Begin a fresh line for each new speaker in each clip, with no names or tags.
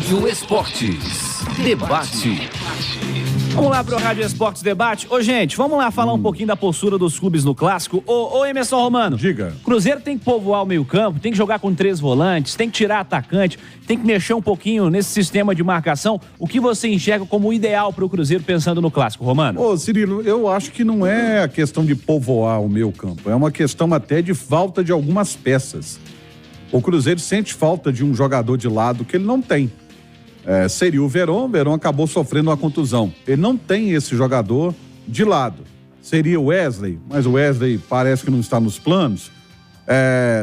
Rádio Esportes Debate.
Vamos lá pro Rádio Esportes Debate. Ô, gente, vamos lá falar um pouquinho da postura dos clubes no Clássico. Ô, Emerson Romano.
Diga.
Cruzeiro tem que povoar o meio-campo, tem que jogar com 3 volantes, tem que tirar atacante, tem que mexer um pouquinho nesse sistema de marcação. O que você enxerga como ideal pro Cruzeiro pensando no Clássico, Romano?
Ô, Cirilo, eu acho que não é a questão de povoar o meio-campo, é uma questão até de falta de algumas peças. O Cruzeiro sente falta de um jogador de lado que ele não tem. Seria o Verón acabou sofrendo uma contusão. Ele não tem esse jogador de lado. Seria o Wesley, mas o Wesley parece que não está nos planos.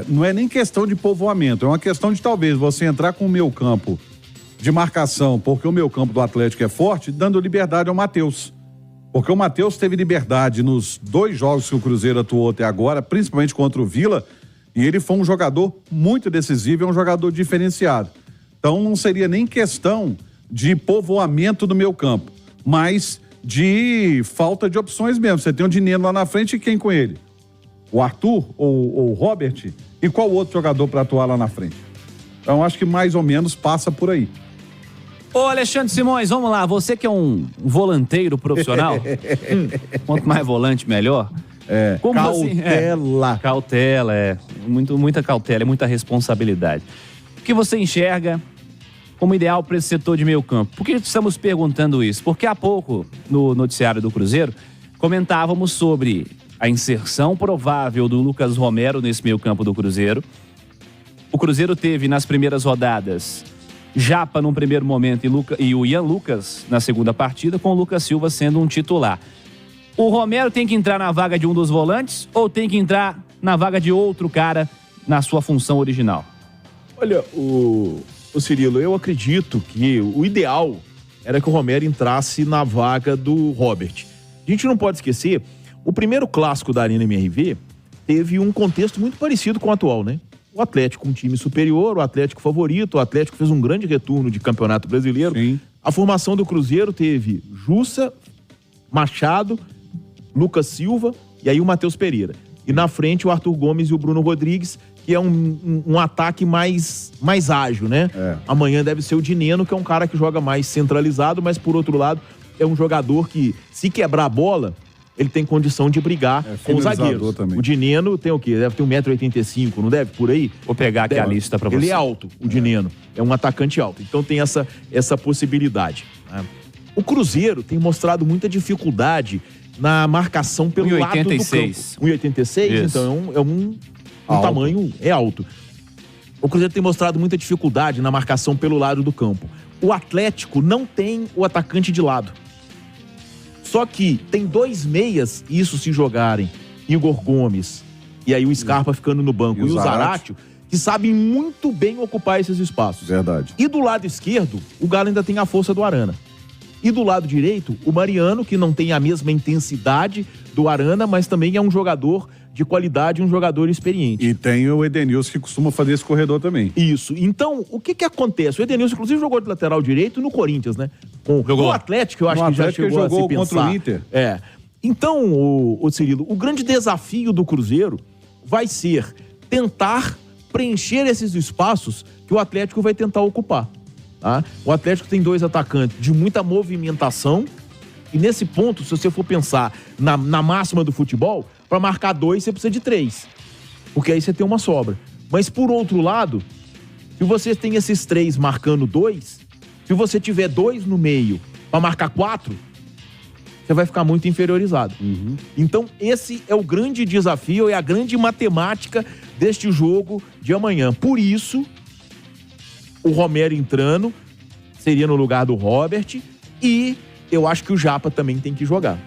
Não é nem questão de povoamento, é uma questão de talvez você entrar com o meio campo de marcação, porque o meio campo do Atlético é forte, dando liberdade ao Matheus. Porque o Matheus teve liberdade nos 2 jogos que o Cruzeiro atuou até agora, principalmente contra o Vila, e ele foi um jogador muito decisivo, é um jogador diferenciado. Então não seria nem questão de povoamento do meio campo, mas de falta de opções mesmo. Você tem o Dineno lá na frente e quem com ele? O Arthur ou o Robert? E qual outro jogador para atuar lá na frente? Então acho que mais ou menos passa por aí.
Ô, Alexandre Simões, vamos lá. Você que é um volanteiro profissional, quanto mais volante, melhor. Como
Cautela.
Cautela, muita cautela, é muita responsabilidade. O que você enxerga como ideal para esse setor de meio campo? Por que estamos perguntando isso? Porque há pouco, no noticiário do Cruzeiro, comentávamos sobre a inserção provável do Lucas Romero nesse meio campo do Cruzeiro. O Cruzeiro teve nas primeiras rodadas Japa num primeiro momento e o Ian Lucas na segunda partida, com o Lucas Silva sendo um titular. O Romero tem que entrar na vaga de um dos volantes ou tem que entrar na vaga de outro cara na sua função original?
Olha, o Cirilo, eu acredito que o ideal era que o Romero entrasse na vaga do Robert. A gente não pode esquecer, o primeiro clássico da Arena MRV teve um contexto muito parecido com o atual, né? O Atlético um time superior, o Atlético favorito, o Atlético fez um grande retorno de Campeonato Brasileiro.
Sim.
A formação do Cruzeiro teve Jussa, Machado, Lucas Silva e aí o Matheus Pereira. E na frente o Arthur Gomes e o Bruno Rodrigues, que é um ataque mais ágil, né? Amanhã deve ser o Dineno, que é um cara que joga mais centralizado, mas por outro lado é um jogador que, se quebrar a bola, ele tem condição de brigar com os zagueiros. Também. O Dineno tem o quê? Deve ter 1,85 m, não deve? Por aí?
Vou pegar aqui a lista pra você.
Ele é alto, o Dineno. É um atacante alto. Então tem essa possibilidade, né? O Cruzeiro tem mostrado muita dificuldade na marcação pelo lado do campo. 1,86? Então é um tamanho alto. O Cruzeiro tem mostrado muita dificuldade na marcação pelo lado do campo. O Atlético não tem o atacante de lado. Só que tem 2 meias, isso se jogarem, Igor Gomes e aí o Scarpa ficando no banco e o Zaratio, que sabem muito bem ocupar esses espaços.
Verdade.
E do lado esquerdo, o Galo ainda tem a força do Arana. E do lado direito, o Mariano, que não tem a mesma intensidade do Arana, mas também é um jogador de qualidade, um jogador experiente.
E tem o Edenilson, que costuma fazer esse corredor também.
Isso. Então, o que acontece? O Edenilson, inclusive, jogou de lateral direito no Corinthians, né? No Atlético, eu acho que já chegou a se pensar.
Contra o Inter.
Então, o Cirilo, o grande desafio do Cruzeiro vai ser tentar preencher esses espaços que o Atlético vai tentar ocupar. Tá? O Atlético tem 2 atacantes de muita movimentação e nesse ponto, se você for pensar na máxima do futebol, para marcar 2 você precisa de 3, porque aí você tem uma sobra. Mas por outro lado, se você tem esses 3 marcando 2, se você tiver 2 no meio para marcar 4, você vai ficar muito inferiorizado. Então esse é o grande desafio, é a grande matemática deste jogo de amanhã. Por isso, o Romero entrando seria no lugar do Robert e eu acho que o Japa também tem que jogar.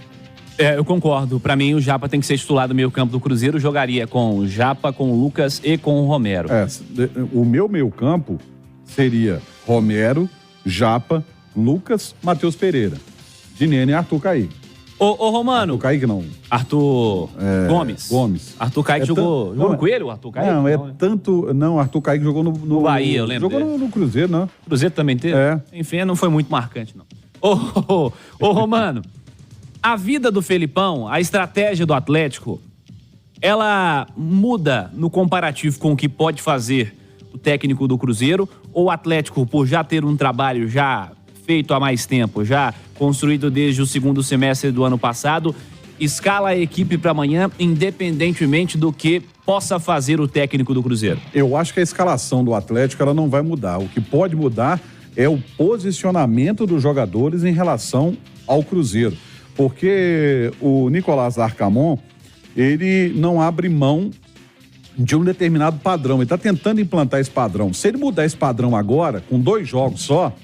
Eu concordo. Pra mim, o Japa tem que ser titular do meio campo do Cruzeiro. Jogaria com o Japa, com o Lucas e com o Romero.
O meu meio campo seria Romero, Japa, Lucas, Matheus Pereira, Dineno e Arthur Kaique.
Ô Romano.
Arthur Kaique não.
Arthur Gomes. Arthur Kaique jogou no Coelho, Arthur Kaique?
Não, Arthur Kaique jogou no
Bahia, eu lembro.
Jogou no Cruzeiro, não.
Cruzeiro também teve? Enfim, não foi muito marcante, não. Ô Romano, a vida do Felipão, a estratégia do Atlético, ela muda no comparativo com o que pode fazer o técnico do Cruzeiro ou o Atlético, por já ter um trabalho já feito há mais tempo, já construído desde o segundo semestre do ano passado, escala a equipe para amanhã, independentemente do que possa fazer o técnico do Cruzeiro?
Eu acho que a escalação do Atlético ela não vai mudar. O que pode mudar é o posicionamento dos jogadores em relação ao Cruzeiro. Porque o Nicolás Larcamón, ele não abre mão de um determinado padrão. Ele está tentando implantar esse padrão. Se ele mudar esse padrão agora, com 2 jogos só,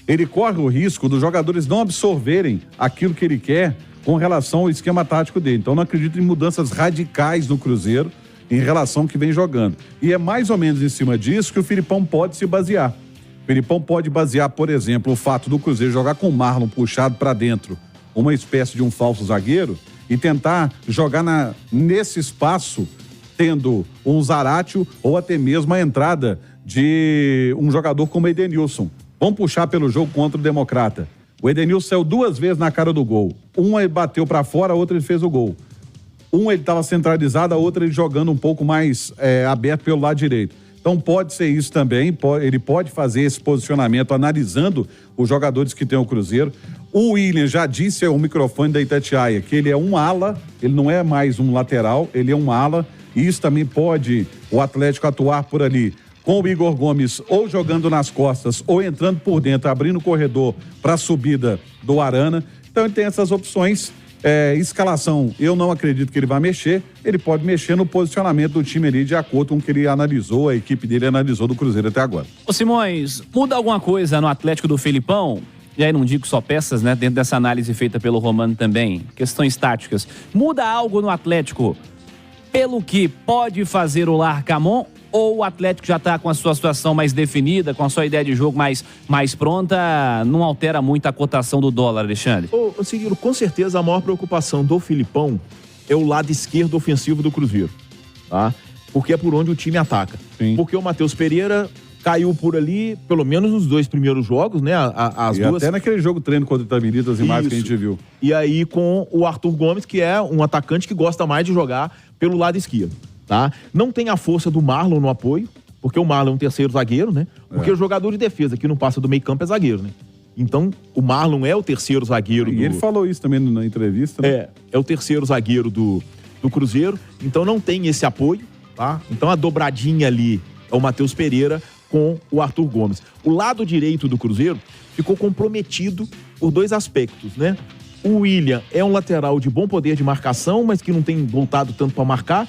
ele corre o risco dos jogadores não absorverem aquilo que ele quer com relação ao esquema tático dele. Então, não acredito em mudanças radicais no Cruzeiro em relação ao que vem jogando. E é mais ou menos em cima disso que o Filipão pode se basear. O Filipão pode basear, por exemplo, o fato do Cruzeiro jogar com o Marlon puxado para dentro, uma espécie de um falso zagueiro, e tentar jogar nesse espaço, tendo um Zaratio ou até mesmo a entrada de um jogador como o Edenilson. Vamos puxar pelo jogo contra o Democrata. O Edenilson saiu 2 vezes na cara do gol. Uma ele bateu para fora, a outra ele fez o gol. Uma ele estava centralizado, a outra ele jogando um pouco mais aberto pelo lado direito. Então pode ser isso também, ele pode fazer esse posicionamento analisando os jogadores que tem o Cruzeiro. O William já disse ao microfone da Itatiaia que ele é um ala, ele não é mais um lateral, ele é um ala, e isso também pode o Atlético atuar por ali com o Igor Gomes ou jogando nas costas ou entrando por dentro, abrindo o corredor para a subida do Arana. Então ele tem essas opções. Escalação, eu não acredito que ele vai mexer. Ele pode mexer no posicionamento do time ali de acordo com o que ele analisou, a equipe dele analisou do Cruzeiro até agora.
Ô Simões, muda alguma coisa no Atlético do Felipão? E aí não digo só peças, né? Dentro dessa análise feita pelo Romano também, questões táticas. Muda algo no Atlético pelo que pode fazer o Larcamón? Ou o Atlético já está com a sua situação mais definida, com a sua ideia de jogo mais pronta, não altera muito a cotação do dólar, Alexandre?
Ô Cirilo, com certeza a maior preocupação do Filipão é o lado esquerdo ofensivo do Cruzeiro, tá? Porque é por onde o time ataca.
Sim.
Porque o Matheus Pereira caiu por ali, pelo menos nos 2 primeiros jogos, né? As duas.
Até naquele jogo treino contra o Itabirito, as imagens que a gente viu.
E aí com o Arthur Gomes, que é um atacante que gosta mais de jogar pelo lado esquerdo. Tá? Não tem a força do Marlon no apoio, porque o Marlon é um terceiro zagueiro, né? Porque o jogador de defesa que não passa do meio campo é zagueiro, né? Então, o Marlon é o terceiro zagueiro.
E ele falou isso também na entrevista, né?
É o terceiro zagueiro do Cruzeiro, então não tem esse apoio, tá? Então a dobradinha ali é o Matheus Pereira com o Arthur Gomes. O lado direito do Cruzeiro ficou comprometido por 2 aspectos, né? O William é um lateral de bom poder de marcação, mas que não tem voltado tanto para marcar.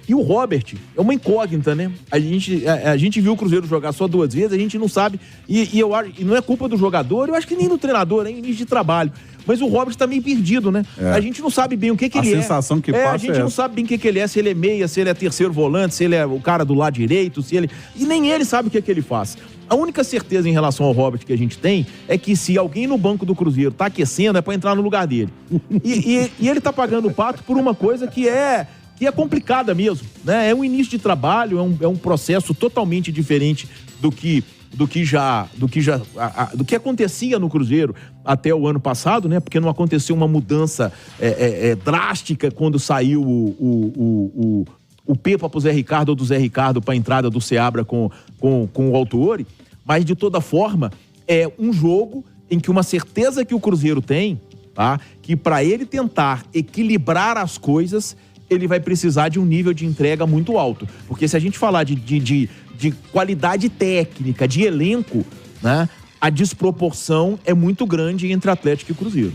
E o Robert é uma incógnita, né? A gente viu o Cruzeiro jogar só 2 vezes, a gente não sabe. E não é culpa do jogador, eu acho que nem do treinador, é início de trabalho. Mas o Robert tá meio perdido, né? A gente não sabe bem o que ele é.
A sensação que passa
a gente não sabe bem o que ele é, se ele é meia, se ele é terceiro volante, se ele é o cara do lado direito, se ele... E nem ele sabe o que ele faz. A única certeza em relação ao Robert que a gente tem é que se alguém no banco do Cruzeiro tá aquecendo, é pra entrar no lugar dele. E ele tá pagando o pato por uma coisa que é complicada mesmo, né? É um início de trabalho, é um processo totalmente diferente do que acontecia no Cruzeiro até o ano passado, né? Porque não aconteceu uma mudança drástica quando saiu o Pepa pro Zé Ricardo ou do Zé Ricardo para a entrada do Seabra com o Autuori, mas de toda forma é um jogo em que uma certeza que o Cruzeiro tem, tá? Que para ele tentar equilibrar as coisas, ele vai precisar de um nível de entrega muito alto. Porque se a gente falar de qualidade técnica, de elenco, né, a desproporção é muito grande entre Atlético e Cruzeiro.